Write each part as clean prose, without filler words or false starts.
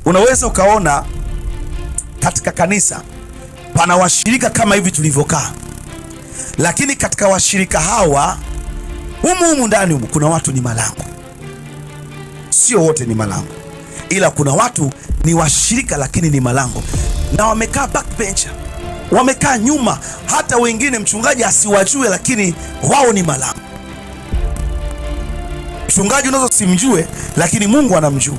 Unaweza ukaona katika kanisa pana washirika kama hivi tulivyokaa, lakini katika washirika hawa humu ndani kuna watu ni malango. Sio wote ni malango, ila kuna watu ni washirika lakini ni malango, na wamekaa backbencher, wamekaa nyuma, hata wengine mchungaji asiwajue, lakini wao ni malango. Mchungaji unaweza simjue, lakini Mungu anamjua.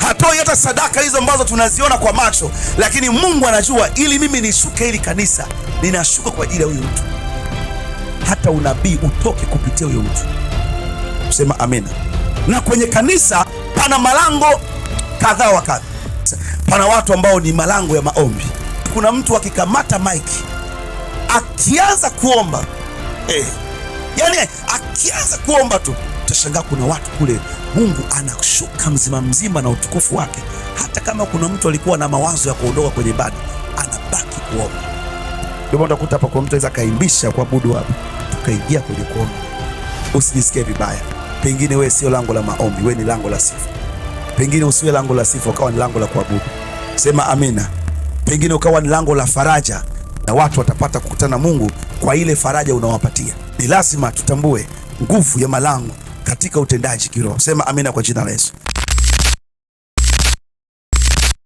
Hatoi hata sadaka hizo ambazo tunaziona kwa macho, lakini Mungu anajua, ili mimi nishuke hili kanisa, ninashuka kwa ajili ya huyu mtu. Hata unabii utoke kupitia huyo mtu. Sema amina. Na kwenye kanisa pana malango kadhaa wa kadha. Pana watu ambao ni malango ya maombi. Kuna mtu akikamata maiki akianza kuomba, yani akianza kuomba tu, utashangaa kuna watu kule Mungu anashuka mzima mzima na utukufu wake. Hata kama kuna mtu alikuwa na mawazo ya kuondoka kwenye ibada, anabaki kuomba. Ndio utakuta hapa kwa mtu aweza kaimbisha kuabudu hapa, tukaingia kwenye kuomba. Usijisikie vibaya. Pengine wewe sio lango la maombi, wewe ni lango la sifa. Pengine usiwe lango la sifa, ukawa ni lango la kuabudu. Sema amina. Pengine ukawa ni lango la faraja, na watu watapata kukutana Mungu kwa ile faraja unawapatia. Ni lazima tutambue nguvu ya malango katika utendaji kiroho. Sema amina kwa jina la Yesu.